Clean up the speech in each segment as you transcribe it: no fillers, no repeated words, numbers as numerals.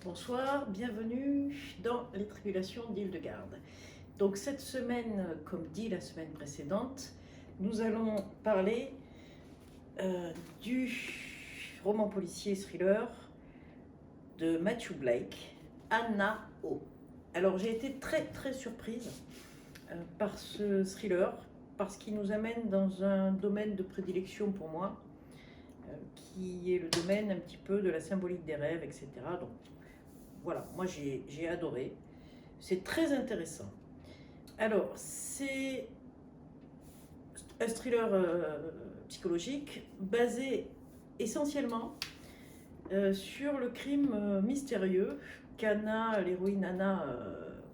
Bonsoir, bienvenue dans les tribulations d'Hildegarde. Donc cette semaine, comme dit la semaine précédente, nous allons parler du roman policier thriller de Matthew Blake, Anna O. Alors j'ai été très surprise par ce thriller, parce qu'il nous amène dans un domaine de prédilection pour moi, qui est le domaine un petit peu de la symbolique des rêves, etc. Donc voilà, moi j'ai adoré. C'est très intéressant. Alors, c'est un thriller psychologique basé essentiellement sur le crime mystérieux qu'Anna, l'héroïne Anna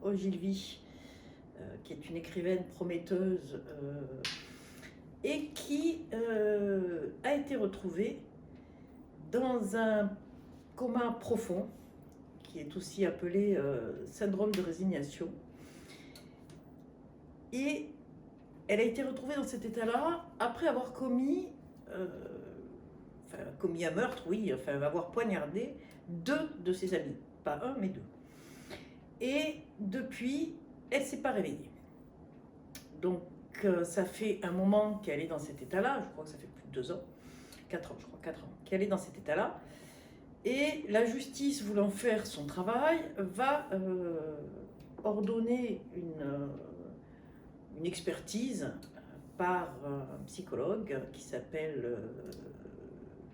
Ogilvy, qui est une écrivaine prometteuse et qui a été retrouvée dans un coma profond, qui est aussi appelé syndrome de résignation. Et elle a été retrouvée dans cet état-là après avoir commis un meurtre, oui, avoir poignardé 2 de ses amis, pas 1 mais 2. Et depuis, elle ne s'est pas réveillée. Donc ça fait un moment qu'elle est dans cet état-là, je crois que ça fait plus de 2 ans, 4 ans, je crois, 4 ans, qu'elle est dans cet état-là. Et la justice, voulant faire son travail, va ordonner une expertise par un psychologue qui s'appelle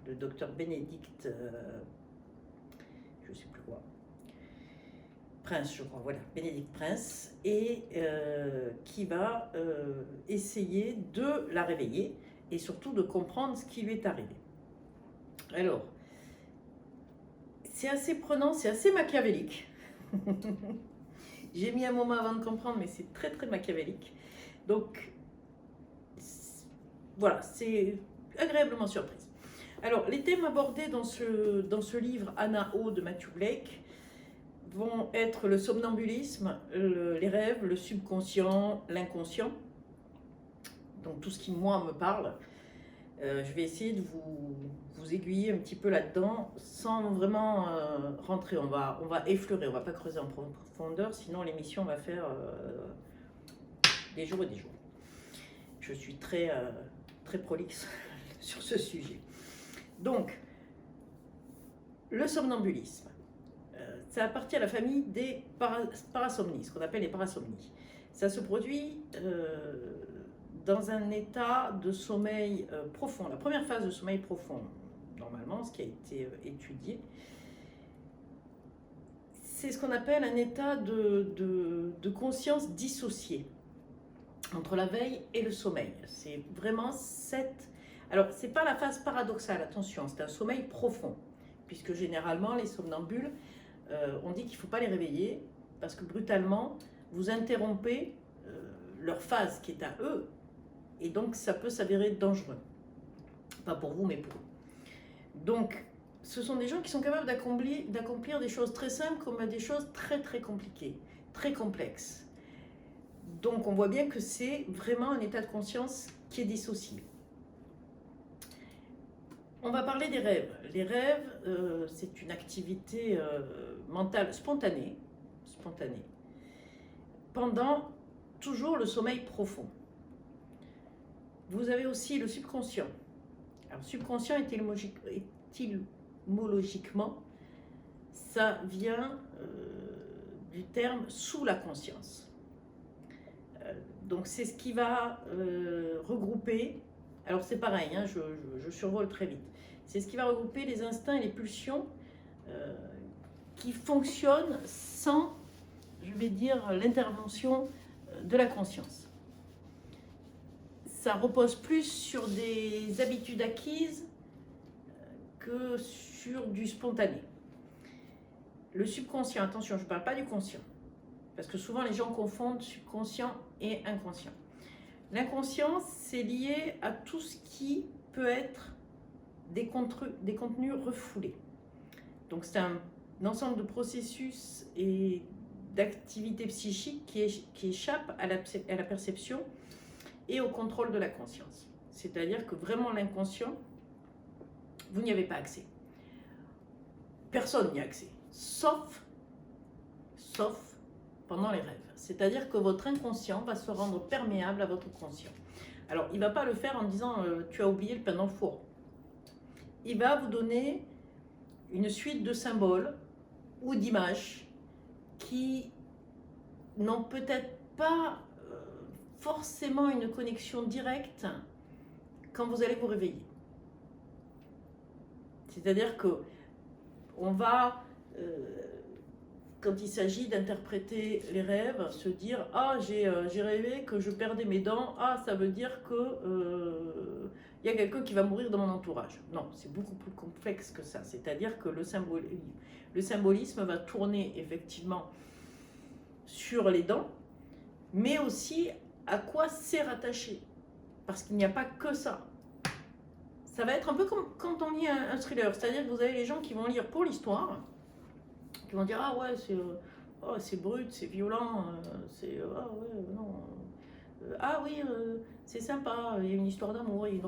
le docteur Bénédicte, je ne sais plus quoi, Prince, je crois, voilà, Bénédicte Prince, et qui va essayer de la réveiller et surtout de comprendre ce qui lui est arrivé. Alors, c'est assez prenant, c'est assez machiavélique. J'ai mis un moment avant de comprendre, mais c'est très machiavélique. Donc, voilà, c'est agréablement surprise. Alors, les thèmes abordés dans ce livre, Anna O de Matthew Blake, vont être le somnambulisme, les rêves, le subconscient, l'inconscient. Donc, tout ce qui, moi, me parle. Je vais essayer de vous aiguiller un petit peu là-dedans sans vraiment rentrer. On va effleurer, on ne va pas creuser en profondeur, sinon l'émission va faire des jours et des jours. Je suis très prolixe sur ce sujet. Donc, le somnambulisme, ça appartient à la famille des parasomnies, ce qu'on appelle les parasomnies. Ça se produit dans un état de sommeil profond, la première phase de sommeil profond, normalement, ce qui a été étudié, c'est ce qu'on appelle un état de conscience dissociée entre la veille et le sommeil. C'est vraiment alors, c'est pas la phase paradoxale, attention, c'est un sommeil profond, puisque généralement, les somnambules, on dit qu'il ne faut pas les réveiller, parce que brutalement, vous interrompez leur phase qui est à eux, et donc ça peut s'avérer dangereux. Pas pour vous, mais pour eux. Donc, ce sont des gens qui sont capables d'accomplir des choses très simples comme des choses très compliquées, très complexes. Donc, on voit bien que c'est vraiment un état de conscience qui est dissocié. On va parler des rêves. Les rêves, c'est une activité mentale spontanée, pendant toujours le sommeil profond. Vous avez aussi le subconscient. Alors, subconscient, étymologiquement, ça vient du terme sous la conscience. Donc, c'est ce qui va regrouper, alors c'est pareil, hein, je survole très vite, c'est ce qui va regrouper les instincts et les pulsions qui fonctionnent sans, je vais dire, l'intervention de la conscience. Ça repose plus sur des habitudes acquises que sur du spontané. Le subconscient, attention, je ne parle pas du conscient, parce que souvent les gens confondent subconscient et inconscient. L'inconscient, c'est lié à tout ce qui peut être des contenus refoulés. Donc c'est un ensemble de processus et d'activités psychiques qui échappent à la perception et au contrôle de la conscience. C'est-à-dire que vraiment l'inconscient, vous n'y avez pas accès. Personne n'y a accès, sauf pendant les rêves. C'est-à-dire que votre inconscient va se rendre perméable à votre conscient. Alors, il ne va pas le faire en disant tu as oublié le pain dans le four. Il va vous donner une suite de symboles ou d'images qui n'ont peut-être pas forcément une connexion directe quand vous allez vous réveiller. C'est-à-dire que on va, quand il s'agit d'interpréter les rêves, se dire « Ah, j'ai rêvé que je perdais mes dents, ah, ça veut dire que y a quelqu'un qui va mourir dans mon entourage. » Non, c'est beaucoup plus complexe que ça. C'est-à-dire que le symbolisme va tourner effectivement sur les dents, mais aussi à quoi c'est rattaché. Parce qu'il n'y a pas que ça. Ça va être un peu comme quand on lit un thriller, c'est-à-dire que vous avez les gens qui vont lire pour l'histoire, qui vont dire « Ah ouais, c'est brut, c'est violent, ah ouais, non, ah oui, c'est sympa, il y a une histoire d'amour, il y a une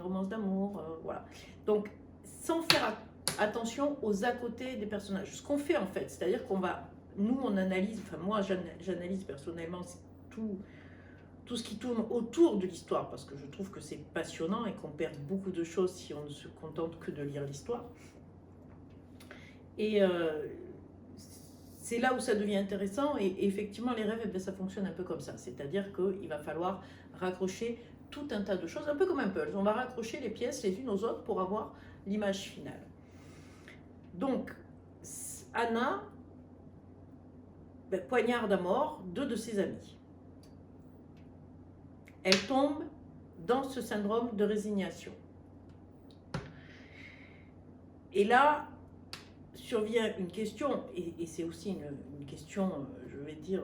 romance d'amour, voilà. » Donc, sans faire attention aux à-côté des personnages. Ce qu'on fait en fait, c'est-à-dire qu'on va, nous on analyse, enfin moi j'analyse personnellement tout ce qui tourne autour de l'histoire, parce que je trouve que c'est passionnant et qu'on perd beaucoup de choses si on ne se contente que de lire l'histoire. Et c'est là où ça devient intéressant, et effectivement les rêves, eh bien, ça fonctionne un peu comme ça, c'est-à-dire qu'il va falloir raccrocher tout un tas de choses, un peu comme un puzzle, on va raccrocher les pièces les unes aux autres pour avoir l'image finale. Donc, Anna poignarde à mort 2 de ses amis. Elle tombe dans ce syndrome de résignation. Et là, survient une question, et c'est aussi une question, je vais dire,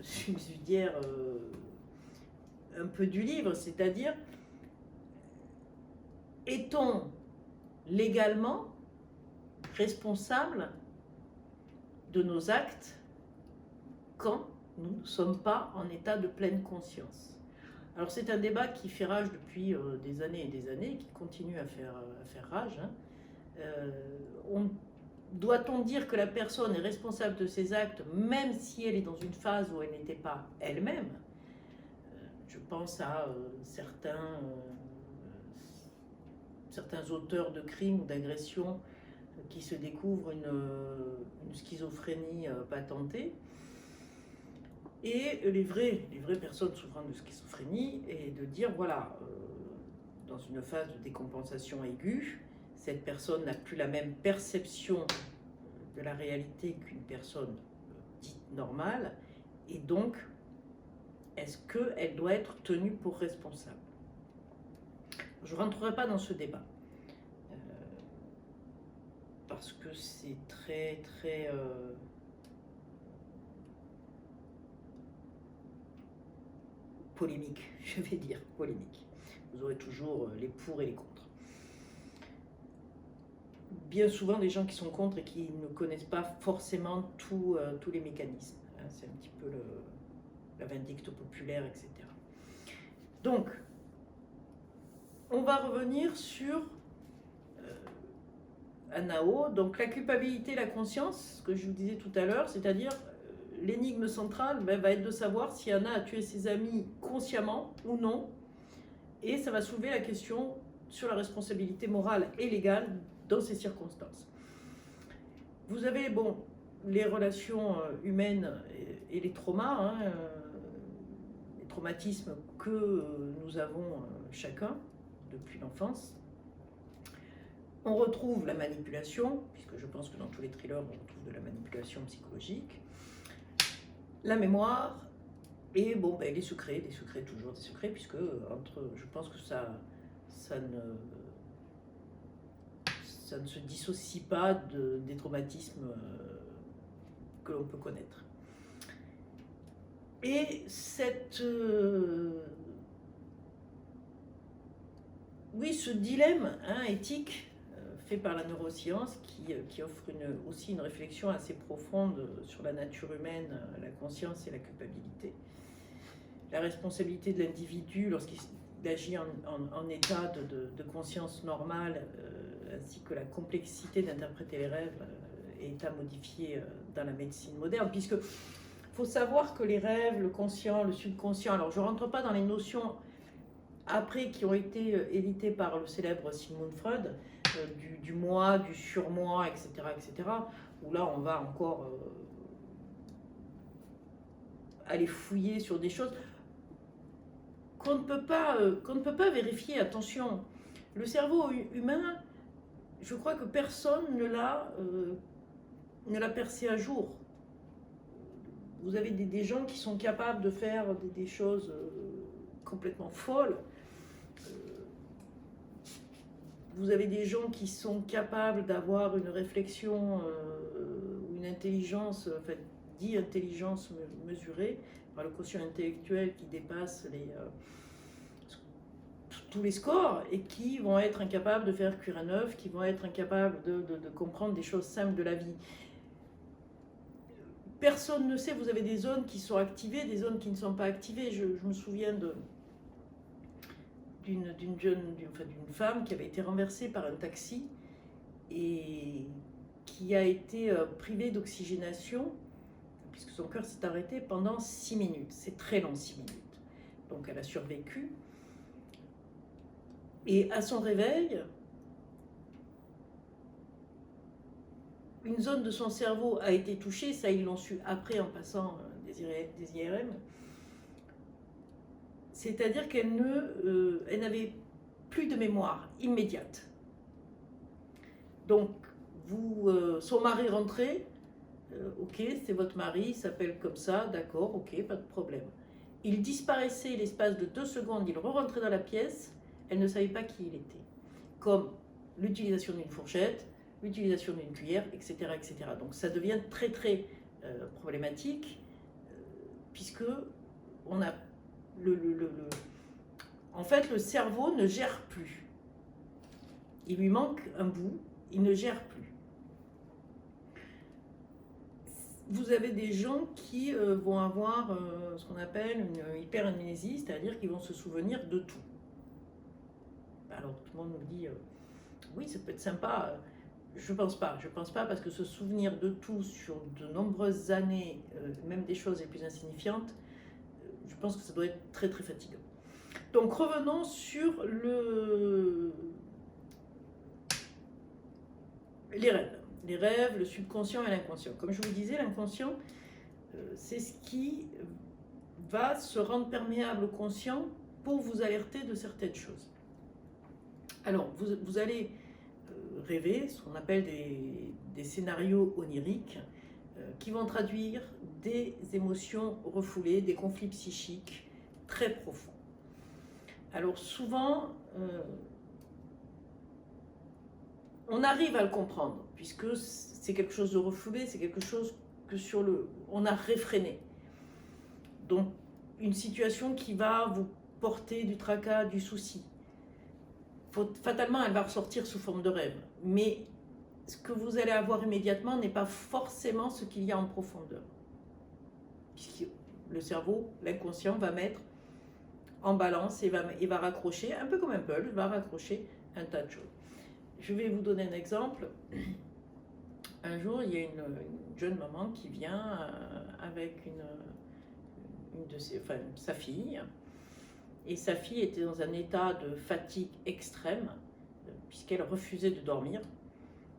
subsidiaire un peu du livre, c'est-à-dire, est-on légalement responsable de nos actes quand nous ne sommes pas en état de pleine conscience? Alors c'est un débat qui fait rage depuis des années et des années, et qui continue à faire rage. Doit-on dire que la personne est responsable de ses actes, même si elle est dans une phase où elle n'était pas elle-même? Je pense à certains auteurs de crimes ou d'agressions qui se découvrent une schizophrénie patentée. Et les vraies personnes souffrant de schizophrénie, et de dire, voilà, dans une phase de décompensation aiguë, cette personne n'a plus la même perception de la réalité qu'une personne dite normale, et donc, est-ce qu'elle doit être tenue pour responsable? Je ne rentrerai pas dans ce débat, parce que c'est très polémique, je vais dire polémique. Vous aurez toujours les pour et les contre. Bien souvent des gens qui sont contre et qui ne connaissent pas forcément tous les mécanismes. C'est un petit peu la vindicte populaire, etc. Donc, on va revenir sur Anna O. Donc la culpabilité, la conscience, ce que je vous disais tout à l'heure, c'est-à-dire l'énigme centrale va être de savoir si Anna a tué ses amis consciemment ou non, et ça va soulever la question sur la responsabilité morale et légale dans ces circonstances. Vous avez, bon, les relations humaines et les traumas, les traumatismes que nous avons chacun depuis l'enfance. On retrouve la manipulation, puisque je pense que dans tous les thrillers, on retrouve de la manipulation psychologique, la mémoire, et bon, les secrets, toujours des secrets, puisque je pense que ça ne se dissocie pas des traumatismes que l'on peut connaître. Et ce dilemme éthique fait par la neuroscience qui offre aussi une réflexion assez profonde sur la nature humaine, la conscience et la culpabilité. la responsabilité de l'individu lorsqu'il agit en état de conscience normale, ainsi que la complexité d'interpréter les rêves est à modifier dans la médecine moderne, puisque il faut savoir que les rêves, le conscient, le subconscient, alors je ne rentre pas dans les notions après qui ont été éditées par le célèbre Sigmund Freud, du moi, du surmoi, etc., où là on va encore aller fouiller sur des choses qu'on ne peut pas vérifier. Attention, le cerveau humain, je crois que personne ne l'a percé à jour. Vous avez des gens qui sont capables de faire des choses complètement folles. Vous avez des gens qui sont capables d'avoir une réflexion ou une intelligence, enfin, dit intelligence mesurée, par le quotient intellectuel qui dépasse tous les scores, et qui vont être incapables de faire cuire un œuf, qui vont être incapables de comprendre des choses simples de la vie. Personne ne sait, vous avez des zones qui sont activées, des zones qui ne sont pas activées. Je me souviens d'une femme qui avait été renversée par un taxi et qui a été privée d'oxygénation, puisque son cœur s'est arrêté pendant 6 minutes. C'est très long, 6 minutes. Donc elle a survécu. Et à son réveil, une zone de son cerveau a été touchée, ça ils l'ont su après en passant des IRM, c'est-à-dire qu'elle n'avait plus de mémoire immédiate. Donc, son mari rentrait, ok, c'est votre mari, il s'appelle comme ça, d'accord, ok, pas de problème. Il disparaissait l'espace de 2 secondes, il re-rentrait dans la pièce, elle ne savait pas qui il était. Comme l'utilisation d'une fourchette, l'utilisation d'une cuillère, etc., etc. Donc ça devient très très problématique, puisque on a en fait le cerveau ne gère plus. Il lui manque un bout, il ne gère plus. Vous avez des gens qui vont avoir ce qu'on appelle une hyperamnésie, c'est-à-dire qu'ils vont se souvenir de tout. Alors tout le monde me dit oui, ça peut être sympa. Je pense pas parce que se souvenir de tout sur de nombreuses années, même des choses les plus insignifiantes, je pense que ça doit être très très fatigant. Donc revenons sur les rêves, le subconscient et l'inconscient. Comme je vous disais, l'inconscient, c'est ce qui va se rendre perméable au conscient pour vous alerter de certaines choses. Alors, vous allez rêver, ce qu'on appelle des scénarios oniriques, qui vont traduire des émotions refoulées, des conflits psychiques très profonds. Alors souvent, on arrive à le comprendre, puisque c'est quelque chose de refoulé, c'est quelque chose que on a réfréné. Donc, une situation qui va vous porter du tracas, du souci. Fatalement, elle va ressortir sous forme de rêve. Mais ce que vous allez avoir immédiatement n'est pas forcément ce qu'il y a en profondeur. Puisque le cerveau, l'inconscient, va mettre en balance et va raccrocher, un peu comme un puzzle, va raccrocher un tas de choses. Je vais vous donner un exemple. Un jour, il y a une jeune maman qui vient avec sa fille. Et sa fille était dans un état de fatigue extrême, puisqu'elle refusait de dormir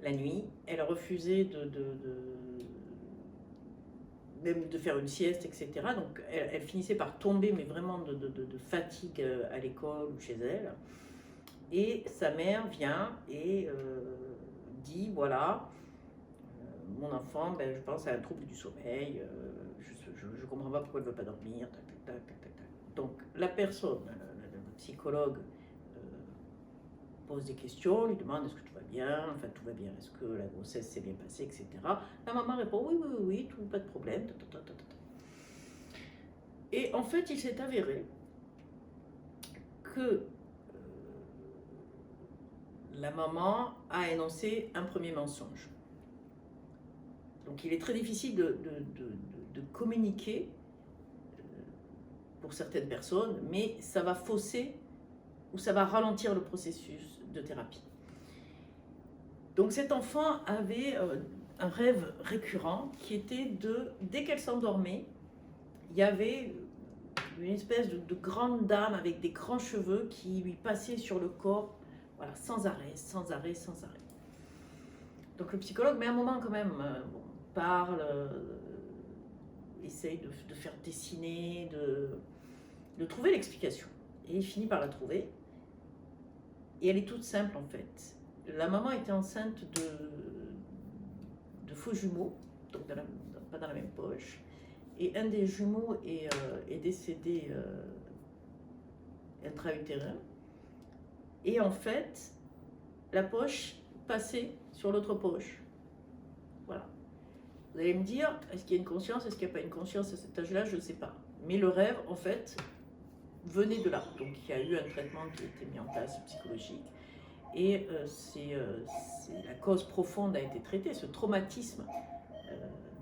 la nuit. Elle refusait même de faire une sieste, etc. Donc elle finissait par tomber, mais vraiment de fatigue à l'école ou chez elle. Et sa mère vient et dit, voilà, mon enfant, je pense à un trouble du sommeil, je ne comprends pas pourquoi elle ne veut pas dormir, tac, tac, tac, tac, tac. Donc la personne, le psychologue, pose des questions, lui demande est-ce que tout va bien, enfin tout va bien, est-ce que la grossesse s'est bien passée, etc. La maman répond oui, tout, pas de problème. Et en fait, il s'est avéré que la maman a énoncé un premier mensonge. Donc il est très difficile de communiquer pour certaines personnes, mais ça va fausser ou ça va ralentir le processus de thérapie. Donc cet enfant avait un rêve récurrent qui était dès qu'elle s'endormait, il y avait une espèce de grande dame avec des grands cheveux qui lui passait sur le corps, voilà, sans arrêt, sans arrêt, sans arrêt. Donc le psychologue met un moment quand même, parle, essaye de faire dessiner, de trouver l'explication. Et il finit par la trouver. Et elle est toute simple en fait. La maman était enceinte de faux jumeaux, donc pas dans la même poche. Et un des jumeaux est décédé intra-utérin. Et en fait, la poche passait sur l'autre poche. Voilà. Vous allez me dire, est-ce qu'il y a une conscience, est-ce qu'il n'y a pas une conscience à cet âge-là, je ne sais pas. Mais le rêve, en fait, venait de là. Donc il y a eu un traitement qui a été mis en place psychologique. Et la cause profonde a été traitée, ce traumatisme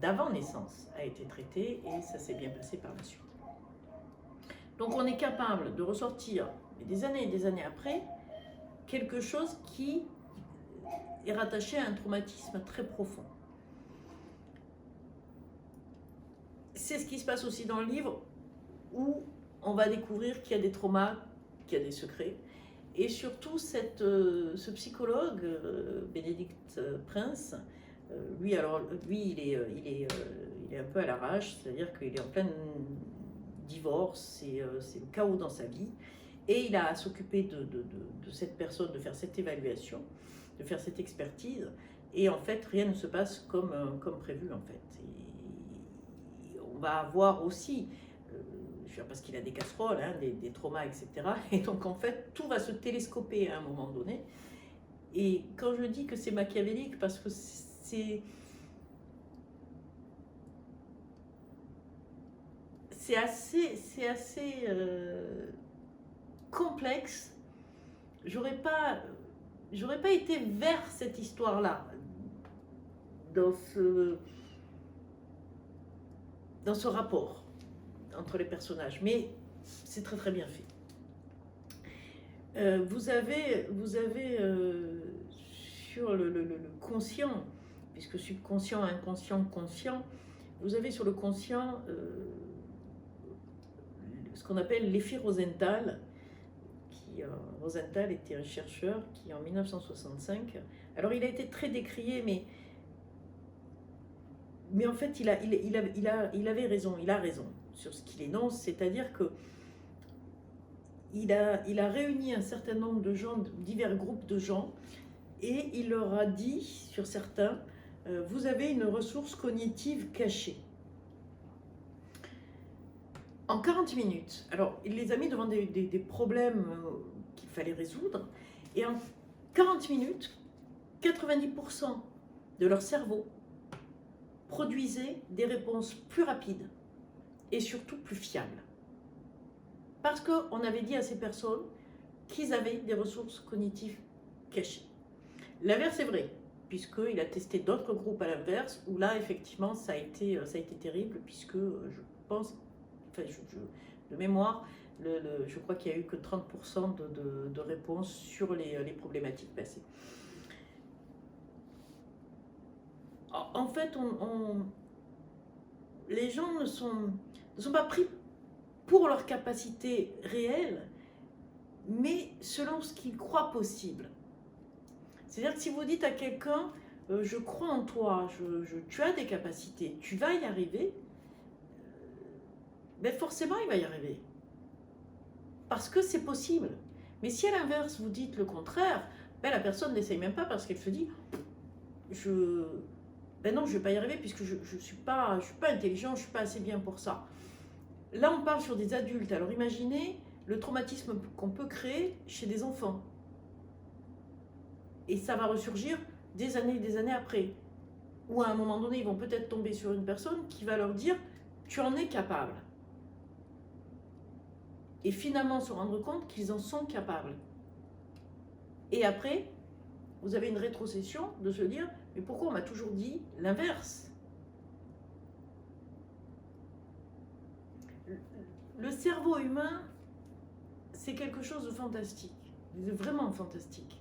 d'avant naissance a été traité et ça s'est bien passé par la suite. Donc on est capable de ressortir des années et des années après quelque chose qui est rattaché à un traumatisme très profond. C'est ce qui se passe aussi dans le livre où on va découvrir qu'il y a des traumas, qu'il y a des secrets. Et surtout, ce psychologue, Bénédicte Prince, lui, il est un peu à l'arrache, c'est-à-dire qu'il est en plein divorce, c'est le chaos dans sa vie. Et il a à s'occuper de cette personne, de faire cette évaluation, de faire cette expertise. Et en fait, rien ne se passe comme prévu, en fait. Et on va avoir aussi... parce qu'il a des casseroles, hein, des traumas, etc. Et donc, en fait, tout va se télescoper à un moment donné. Et quand je dis que c'est machiavélique, parce que c'est assez complexe. J'aurais pas été vers cette histoire-là, dans ce rapport entre les personnages, mais c'est très très bien fait. Vous avez sur le conscient, puisque subconscient, inconscient, conscient, vous avez sur le conscient ce qu'on appelle l'effet Rosenthal. Rosenthal était un chercheur qui, en 1965, alors il a été très décrié, mais en fait il avait raison, il a raison sur ce qu'il énonce, c'est-à-dire que il a réuni un certain nombre de gens, divers groupes de gens, et il leur a dit, sur certains, vous avez une ressource cognitive cachée. En 40 minutes, alors il les a mis devant des problèmes qu'il fallait résoudre, et en 40 minutes, 90% de leur cerveau produisait des réponses plus rapides et surtout plus fiables. Parce qu'on avait dit à ces personnes qu'ils avaient des ressources cognitives cachées. L'inverse est vrai, puisqu'il a testé d'autres groupes à l'inverse, où là, effectivement, ça a été terrible, puisque je pense, de mémoire, je crois qu'il n'y a eu que 30% de réponses sur les problématiques passées. En fait, les gens ne sont pas pris pour leur capacité réelle, mais selon ce qu'ils croient possible. C'est-à-dire que si vous dites à quelqu'un, je crois en toi, tu as des capacités, tu vas y arriver, ben forcément il va y arriver. Parce que c'est possible. Mais si à l'inverse vous dites le contraire, ben la personne n'essaye même pas parce qu'elle se dit, ben non, je ne vais pas y arriver puisque je ne suis pas intelligent, je ne suis pas assez bien pour ça. Là, on parle sur des adultes. Alors imaginez le traumatisme qu'on peut créer chez des enfants. Et ça va ressurgir des années après. Ou à un moment donné, ils vont peut-être tomber sur une personne qui va leur dire « tu en es capable ». Et finalement se rendre compte qu'ils en sont capables. Et après, vous avez une rétrocession de se dire « mais pourquoi on m'a toujours dit l'inverse ?» le cerveau humain, c'est quelque chose de fantastique, de vraiment fantastique.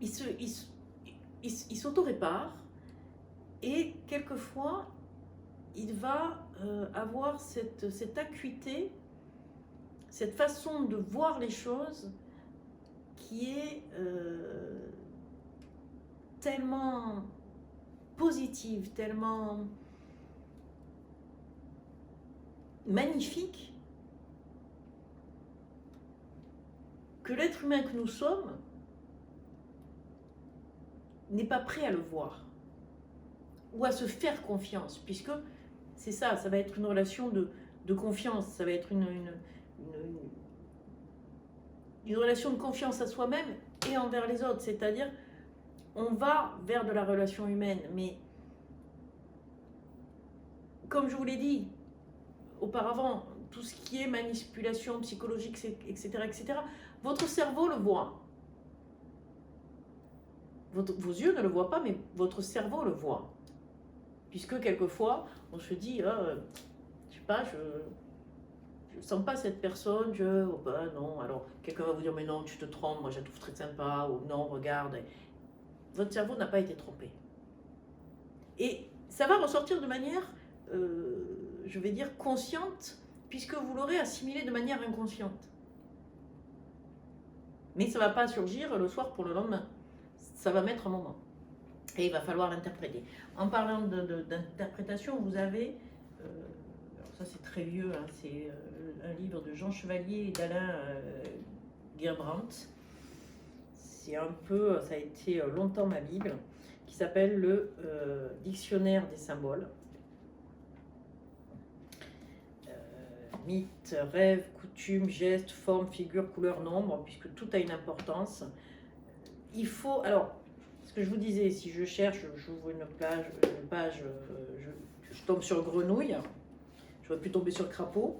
Il s'auto-répare et quelquefois, il va avoir cette acuité, cette façon de voir les choses qui est tellement positive, tellement magnifique, que l'être humain que nous sommes n'est pas prêt à le voir ou à se faire confiance, puisque c'est ça, ça va être une relation de confiance, ça va être une relation de confiance à soi-même et envers les autres, c'est-à-dire on va vers de la relation humaine, mais comme je vous l'ai dit auparavant, tout ce qui est manipulation psychologique, etc., etc., votre cerveau le voit. Vos yeux ne le voient pas, mais votre cerveau le voit. Puisque quelquefois, on se dit, je sais pas, je sens pas cette personne, oh ben non, alors quelqu'un va vous dire, mais non, tu te trompes, moi je la trouve très sympa, ou non, regarde. Votre cerveau n'a pas été trompé. Et ça va ressortir de manière, je vais dire, consciente, puisque vous l'aurez assimilé de manière inconsciente. Mais ça ne va pas surgir le soir pour le lendemain. Ça va mettre un moment. Et il va falloir l'interpréter. En parlant d'interprétation, vous avez, alors ça c'est très vieux, hein, c'est un livre de Jean Chevalier et d'Alain Guerbrandt. C'est un peu, ça a été longtemps ma Bible, qui s'appelle le Dictionnaire des symboles. Mythes, rêves, coutumes, gestes, formes, figures, couleurs, nombres, puisque tout a une importance. Il faut, alors, ce que je vous disais, si je cherche, j'ouvre une page, je tombe sur grenouille, je ne vais plus tomber sur crapaud.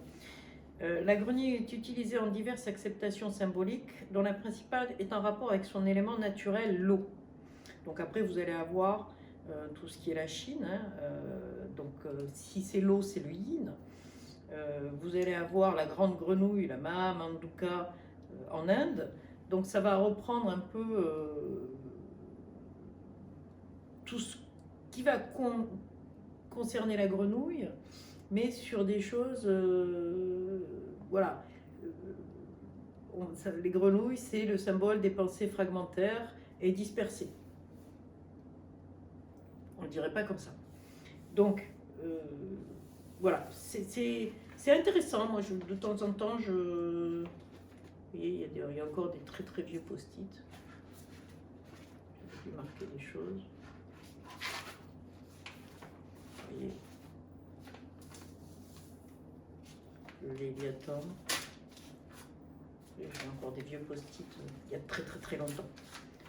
La grenouille est utilisée en diverses acceptations symboliques, dont la principale est en rapport avec son élément naturel, l'eau. Donc après, vous allez avoir tout ce qui est la Chine, hein, si c'est l'eau, c'est le yin. Vous allez avoir la grande grenouille, la Maha-Manduka en Inde. Donc ça va reprendre un peu tout ce qui va concerner la grenouille, mais sur des choses, voilà. Les grenouilles, c'est le symbole des pensées fragmentaires et dispersées. On ne le dirait pas comme ça. Donc, voilà, c'est intéressant. Moi, de temps en temps, vous voyez, il y a encore des très très vieux post-it. Je vais marquer des choses. Vous voyez, le Léviathan. J'ai encore des vieux post-it il y a très très très longtemps.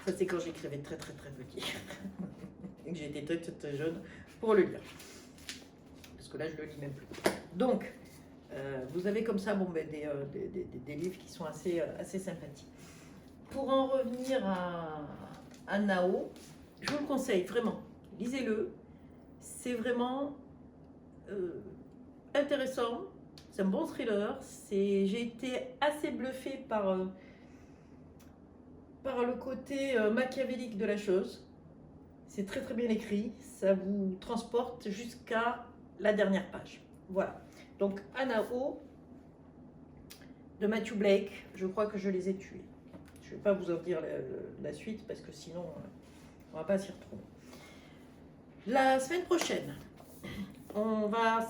Ça, c'est quand j'écrivais très très très petit. Et que j'étais très très jeune pour le lire. Parce que là, je le lis même plus. Donc, vous avez comme ça des livres qui sont assez sympathiques. Pour en revenir à Nao, je vous le conseille vraiment. Lisez-le. C'est vraiment intéressant. C'est un bon thriller. J'ai été assez bluffée par le côté machiavélique de la chose. C'est très très bien écrit. Ça vous transporte jusqu'à la dernière page. Voilà. Donc, Nao de Matthew Blake. Je crois que je les ai tués. Je ne vais pas vous en dire la suite parce que sinon, on ne va pas s'y retrouver. La semaine prochaine, on va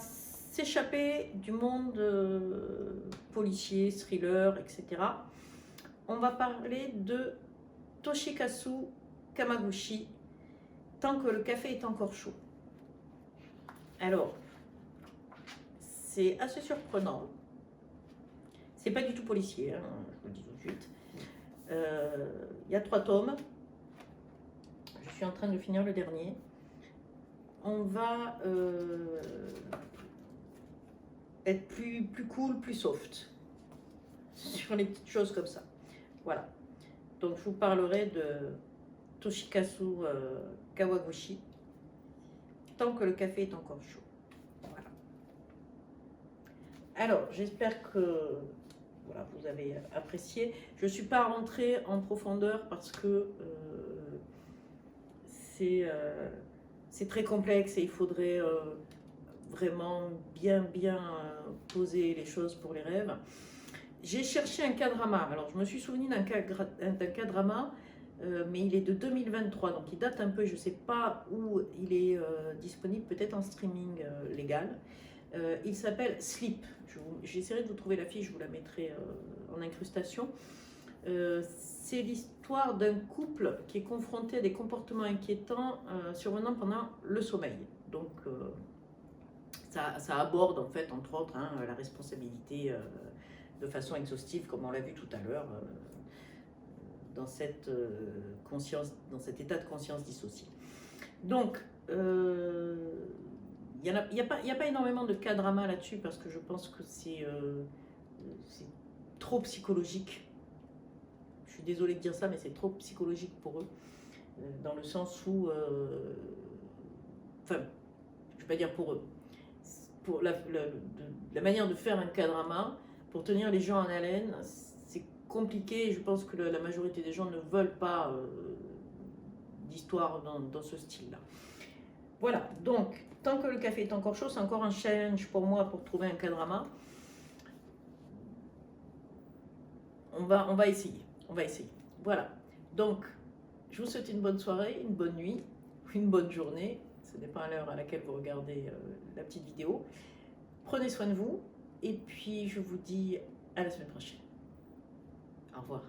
s'échapper du monde policier, thriller, etc. On va parler de Toshikazu Kamaguchi, tant que le café est encore chaud. Alors, c'est assez surprenant. C'est pas du tout policier, hein, je vous le dis tout de suite. Il y a 3 tomes. Je suis en train de finir le dernier. On va être plus cool, plus soft sur les petites choses comme ça. Voilà. Donc je vous parlerai de Toshikazu Kawaguchi, tant que le café est encore chaud. Voilà. Alors, j'espère que voilà, vous avez apprécié. Je ne suis pas rentrée en profondeur parce que c'est très complexe et il faudrait vraiment bien poser les choses pour les rêves. J'ai cherché un K-drama. Alors, je me suis souvenu d'un K-drama, mais il est de 2023, donc il date un peu. Je ne sais pas où il est disponible, peut-être en streaming légal. Il s'appelle Sleep. J'essaierai de vous trouver la fiche, je vous la mettrai en incrustation. C'est l'histoire d'un couple qui est confronté à des comportements inquiétants survenant pendant le sommeil. Donc, ça aborde en fait, entre autres, hein, la responsabilité de façon exhaustive, comme on l'a vu tout à l'heure, dans cette dans cet état de conscience dissocié. Donc, il n'y a pas énormément de K-drama là-dessus parce que je pense que c'est trop psychologique. Je suis désolée de dire ça, mais c'est trop psychologique pour eux. Dans le sens où... enfin, je ne vais pas dire pour eux. Pour la manière de faire un K-drama, pour tenir les gens en haleine, c'est compliqué. Je pense que la majorité des gens ne veulent pas d'histoire dans ce style-là. Voilà, donc, tant que le café est encore chaud, c'est encore un challenge pour moi pour trouver un K-drama. On va essayer, Voilà, donc, je vous souhaite une bonne soirée, une bonne nuit, une bonne journée. Ce n'est pas l'heure à laquelle vous regardez la petite vidéo. Prenez soin de vous, et puis je vous dis à la semaine prochaine. Au revoir.